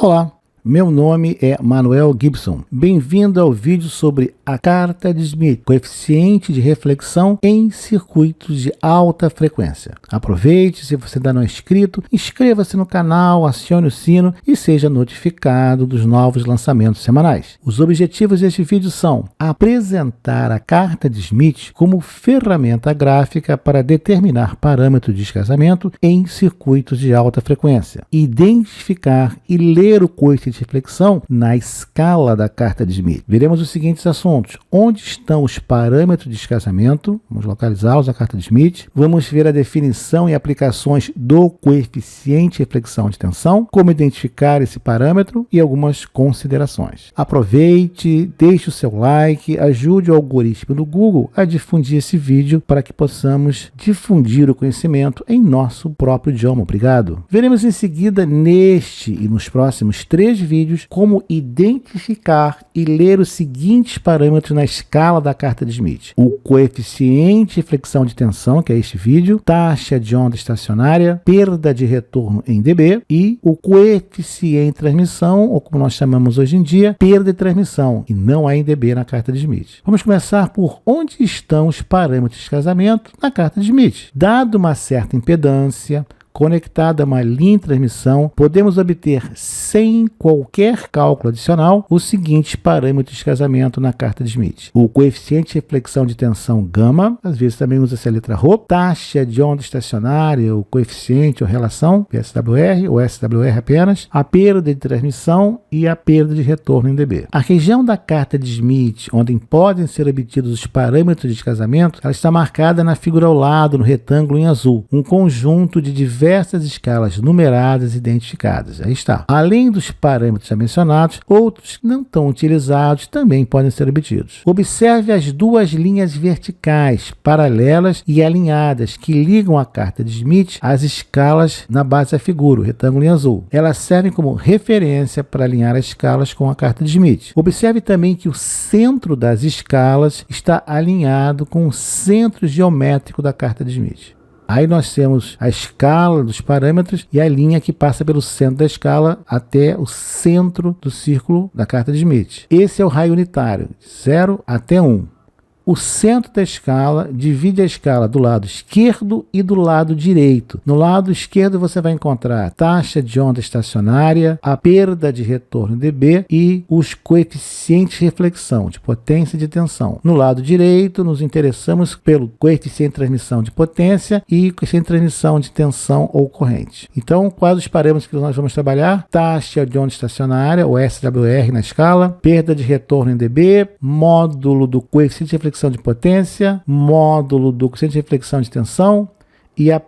Olá, meu nome é Manuel Gibson. Bem-vindo ao vídeo sobre a carta de Smith, coeficiente de reflexão em circuitos de alta frequência. Aproveite, se você ainda não é inscrito, inscreva-se no canal, acione o sino e seja notificado dos novos lançamentos semanais. Os objetivos deste vídeo são apresentar a carta de Smith como ferramenta gráfica para determinar parâmetros de descasamento em circuitos de alta frequência, identificar e ler o coeficiente de reflexão na escala da carta de Smith. Veremos os seguintes assuntos: onde estão os parâmetros de descasamento, vamos localizá-los na carta de Smith. Vamos ver a definição e aplicações do coeficiente de reflexão de tensão, como identificar esse parâmetro e algumas considerações. Aproveite, deixe o seu like, ajude o algoritmo do Google a difundir esse vídeo para que possamos difundir o conhecimento em nosso próprio idioma. Obrigado. Veremos em seguida neste e nos próximos 3 vídeos como identificar e ler os seguintes parâmetros na escala da carta de Smith: o coeficiente de reflexão de tensão, que é este vídeo, taxa de onda estacionária, perda de retorno em dB e o coeficiente de transmissão, ou como nós chamamos hoje em dia, perda de transmissão, e não há em dB na carta de Smith. Vamos começar por onde estão os parâmetros de descasamento na carta de Smith. Dado uma certa impedância conectada a uma linha de transmissão, podemos obter, sem qualquer cálculo adicional, os seguintes parâmetros de descasamento na carta de Smith: o coeficiente de reflexão de tensão gama, às vezes também usa-se a letra ρ, taxa de onda estacionária, o coeficiente ou relação, PSWR ou SWR apenas, a perda de transmissão e a perda de retorno em dB. A região da carta de Smith, onde podem ser obtidos os parâmetros de descasamento, ela está marcada na figura ao lado, no retângulo em azul, um conjunto de diversas escalas numeradas identificadas. Aí está. Além dos parâmetros já mencionados, outros que não estão utilizados também podem ser obtidos. Observe as duas linhas verticais, paralelas e alinhadas, que ligam a carta de Smith às escalas na base da figura, o retângulo em azul. Elas servem como referência para alinhar as escalas com a carta de Smith. Observe também que o centro das escalas está alinhado com o centro geométrico da carta de Smith. Aí nós temos a escala dos parâmetros e a linha que passa pelo centro da escala até o centro do círculo da carta de Smith. Esse é o raio unitário, de 0 até 1. O centro da escala divide a escala do lado esquerdo e do lado direito. No lado esquerdo você vai encontrar a taxa de onda estacionária, a perda de retorno em dB e os coeficientes de reflexão, de potência e de tensão. No lado direito, nos interessamos pelo coeficiente de transmissão de potência e coeficiente de transmissão de tensão ou corrente. Então, quais os parâmetros que nós vamos trabalhar? Taxa de onda estacionária, ou SWR na escala, perda de retorno em dB, módulo do coeficiente de reflexão de potência, módulo do coeficiente de reflexão de tensão e a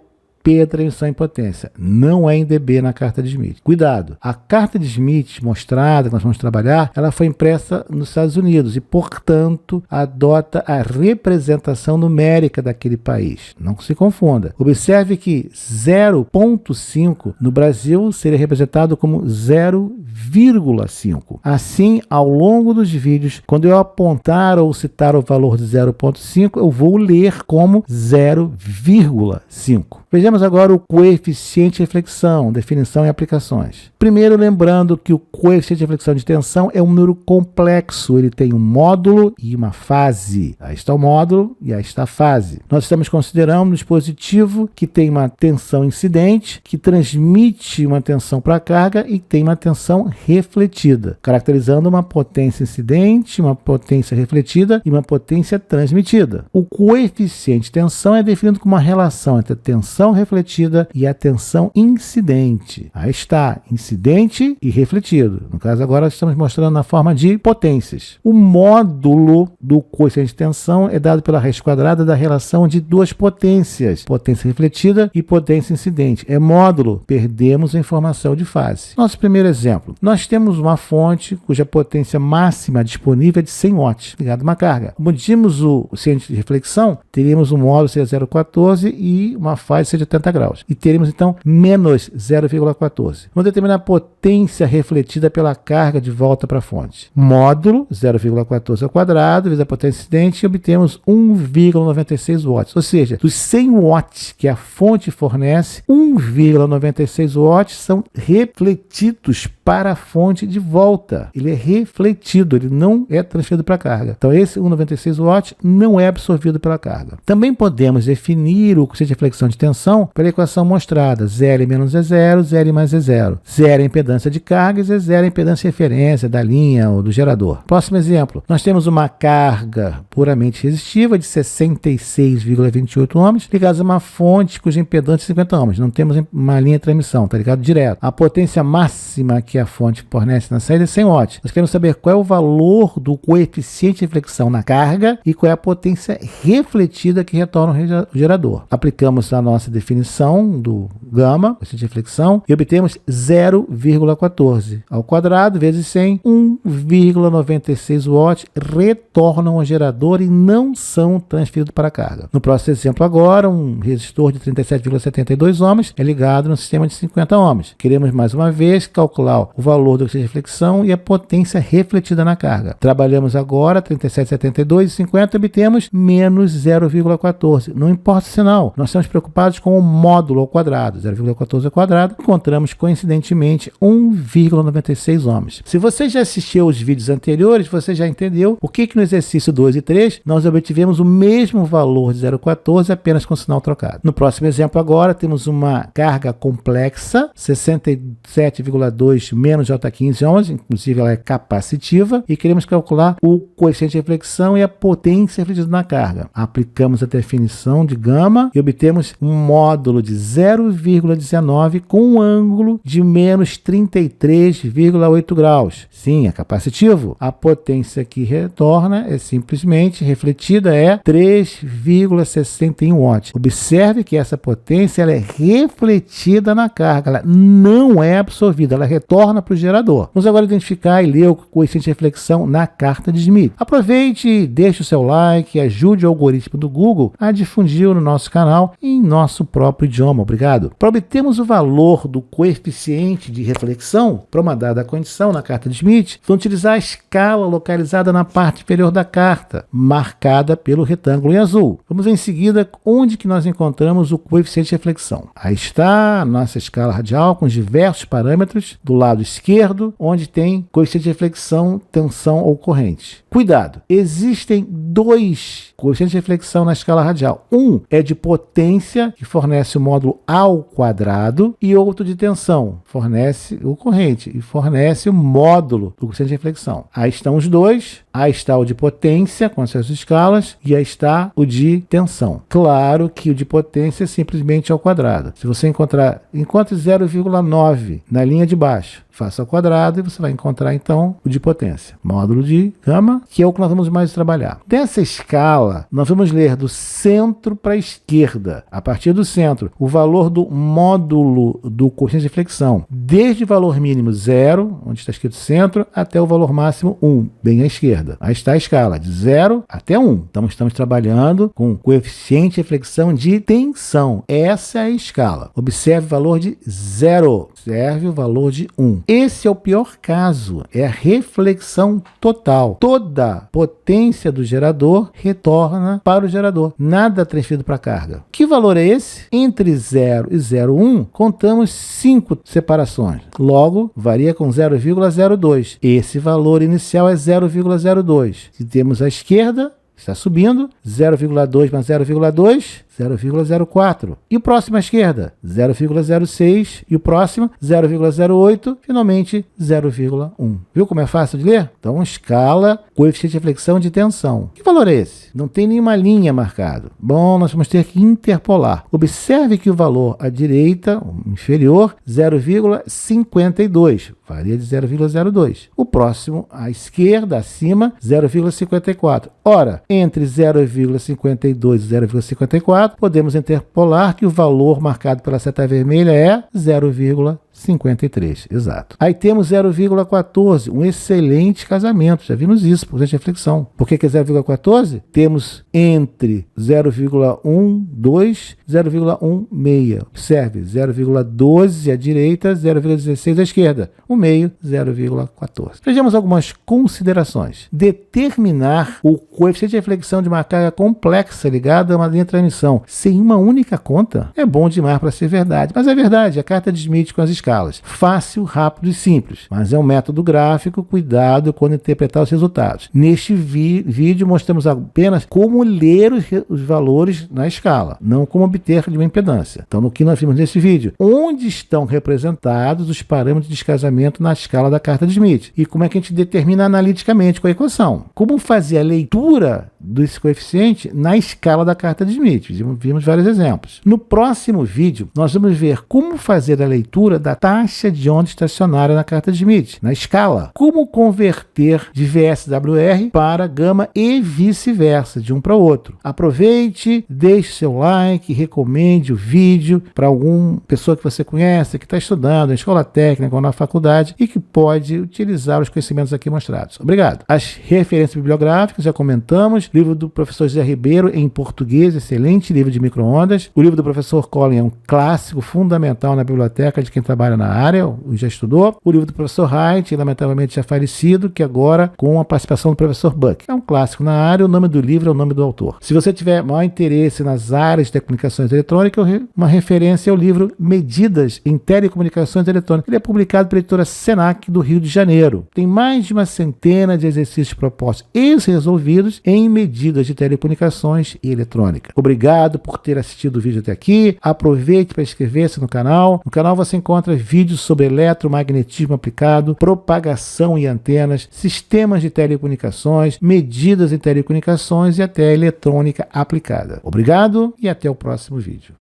perda de transmissão em potência. Não é em dB na carta de Smith. Cuidado! A carta de Smith mostrada, que nós vamos trabalhar, ela foi impressa nos Estados Unidos e, portanto, adota a representação numérica daquele país. Não se confunda. Observe que 0,5 no Brasil seria representado como 0,5. Assim, ao longo dos vídeos, quando eu apontar ou citar o valor de 0,5, eu vou ler como 0,5. Vejamos agora o coeficiente de reflexão, definição e aplicações. Primeiro, lembrando que o coeficiente de reflexão de tensão é um número complexo. Ele tem um módulo e uma fase. Aí está o módulo e aí está a fase. Nós estamos considerando um dispositivo que tem uma tensão incidente, que transmite uma tensão para a carga e tem uma tensão refletida, caracterizando uma potência incidente, uma potência refletida e uma potência transmitida. O coeficiente de tensão é definido como uma relação entre a tensão refletida e a tensão incidente. Aí está, incidente e refletido. No caso, agora estamos mostrando na forma de potências. O módulo do coeficiente de tensão é dado pela raiz quadrada da relação de duas potências, potência refletida e potência incidente. É módulo, perdemos a informação de fase. Nosso primeiro exemplo. Nós temos uma fonte cuja potência máxima disponível é de 100 watts, ligado a uma carga. Como medimos o coeficiente de reflexão, teríamos um módulo seja 0,14 e uma fase seja 80 graus. E teremos então menos 0,14. Vamos determinar a potência refletida pela carga de volta para a fonte. Módulo 0,14 ao quadrado vezes a potência incidente e obtemos 1,96 watts. Ou seja, dos 100 watts que a fonte fornece, 1,96 watts são refletidos para a fonte de volta. Ele é refletido, ele não é transferido para a carga. Então esse 1,96 watts não é absorvido pela carga. Também podemos definir o coeficiente de reflexão de tensão pela equação mostrada. ZL menos E0, ZL mais E0. Zero é a impedância de carga e Z0 é a impedância de referência da linha ou do gerador. Próximo exemplo. Nós temos uma carga puramente resistiva de 66,28 ohms ligados a uma fonte cuja impedância é 50 ohms. Não temos uma linha de transmissão, tá ligado? Direto. A potência máxima que a fonte fornece na saída é 100 watts. Nós queremos saber qual é o valor do coeficiente de reflexão na carga e qual é a potência refletida que retorna o gerador. Aplicamos a nossa definição do gama, coeficiente de reflexão, e obtemos 0,14 ao quadrado vezes 100, 1,96 watts retornam ao gerador e não são transferidos para a carga. No próximo exemplo agora, um resistor de 37,72 ohms é ligado no sistema de 50 ohms. Queremos mais uma vez calcular o valor do coeficiente de reflexão e a potência refletida na carga. Trabalhamos agora 37,72 e 50 e obtemos menos 0,14. Não importa o sinal, nós estamos preocupados com o módulo ao quadrado. 0,14 ao quadrado, encontramos coincidentemente 1,96 ohms. Se você já assistiu aos vídeos anteriores, você já entendeu o que no exercício 2 e 3 nós obtivemos o mesmo valor de 0,14 apenas com o sinal trocado. No próximo exemplo agora temos uma carga complexa, 67,2 menos J15 ohms, inclusive ela é capacitiva, e queremos calcular o coeficiente de reflexão e a potência refletida na carga. Aplicamos a definição de gama e obtemos um módulo de 0,19 com um ângulo de menos 33,8 graus. Sim, é capacitivo. A potência que retorna é simplesmente refletida, é 3,61 watts. Observe que essa potência ela é refletida na carga, ela não é absorvida, ela retorna para o gerador. Vamos agora identificar e ler o coeficiente de reflexão na carta de Schmidt. Aproveite, deixe o seu like, ajude o algoritmo do Google a difundir no nosso canal em nosso próprio idioma. Obrigado. Para obtermos o valor do coeficiente de reflexão para uma dada condição na carta de Schmidt, vamos utilizar a escala localizada na parte inferior da carta, marcada pelo retângulo em azul. Vamos em seguida onde que nós encontramos o coeficiente de reflexão. Aí está a nossa escala radial com diversos parâmetros do lado esquerdo, onde tem coeficiente de reflexão, tensão ou corrente. Cuidado, existem dois coeficientes de reflexão na escala radial. Um é de potência, que fornece o módulo ao quadrado, e outro de tensão, fornece o corrente e fornece o módulo do coeficiente de reflexão. Aí estão os dois, aí está o de potência com as suas escalas e aí está o de tensão. Claro que o de potência é simplesmente ao quadrado. Se você encontre 0,9 na linha de baixo, faça ao quadrado e você vai encontrar então o de potência. Módulo de gama, que é o que nós vamos mais trabalhar. Dessa escala, nós vamos ler do centro para a esquerda. A partir do centro, o valor do módulo do coeficiente de reflexão, desde o valor mínimo 0, onde está escrito centro, até o valor máximo 1, bem à esquerda. Aí está a escala de 0 até 1. Então estamos trabalhando com coeficiente de reflexão de tensão. Essa é a escala. Observe o valor de 0. Observe o valor de 1. Esse é o pior caso, é a reflexão total. Toda potência do gerador retorna para o gerador, nada transferido para a carga. Que valor é esse? Entre 0 e 0,1, contamos 5 separações. Logo, varia com 0,02. Esse valor inicial é 0,02. Se temos à esquerda, está subindo, 0,2 mais 0,2, 0,04. E o próximo à esquerda, 0,06. E o próximo, 0,08. Finalmente, 0,1. Viu como é fácil de ler? Então, escala, coeficiente de reflexão de tensão. Que valor é esse? Não tem nenhuma linha marcada. Bom, nós vamos ter que interpolar. Observe que o valor à direita, inferior, 0,52. Varia de 0,02. O próximo, à esquerda, acima, 0,54. Ora, entre 0,52 e 0,54, podemos interpolar que o valor marcado pela seta vermelha é 0,53, exato. Aí temos 0,14, um excelente casamento, já vimos isso, por exemplo, de reflexão. Por que é 0,14? Temos entre 0,12 e 0,16. Observe, 0,12 à direita, 0,16 à esquerda. O meio, 0,14. Vejamos algumas considerações. Determinar o coeficiente de reflexão de uma carga complexa ligada a uma linha de transmissão sem uma única conta é bom demais para ser verdade. Mas é verdade, a carta de Schmidt com as escalas escalas. Fácil, rápido e simples, mas é um método gráfico, cuidado quando interpretar os resultados. Neste vídeo mostramos apenas como ler os valores na escala, não como obter de uma impedância. Então, no que nós vimos nesse vídeo, onde estão representados os parâmetros de descasamento na escala da carta de Smith e como é que a gente determina analiticamente com a equação. Como fazer a leitura desse coeficiente na escala da carta de Smith. Vimos vários exemplos. No próximo vídeo, nós vamos ver como fazer a leitura da taxa de onda estacionária na carta de Smith, na escala. Como converter de VSWR para gama e vice-versa, de um para o outro. Aproveite, deixe seu like, recomende o vídeo para alguma pessoa que você conhece, que está estudando na escola técnica ou na faculdade e que pode utilizar os conhecimentos aqui mostrados. Obrigado. As referências bibliográficas, já comentamos. Livro do professor José Ribeiro em português, excelente livro de micro-ondas. O livro do professor Collin é um clássico fundamental na biblioteca de quem trabalha na área, já estudou. O livro do professor Haidt, lamentavelmente já falecido, que agora com a participação do professor Buck. É um clássico na área, o nome do livro é o nome do autor. Se você tiver maior interesse nas áreas de comunicações eletrônicas, uma referência é o livro Medidas em Telecomunicações Eletrônicas. Ele é publicado pela editora Senac do Rio de Janeiro. Tem mais de uma centena de exercícios propostos e resolvidos em medidas de telecomunicações e eletrônica. Obrigado por ter assistido o vídeo até aqui. Aproveite para inscrever-se no canal. No canal você encontra vídeos sobre eletromagnetismo aplicado, propagação em antenas, sistemas de telecomunicações, medidas em telecomunicações e até eletrônica aplicada. Obrigado e até o próximo vídeo.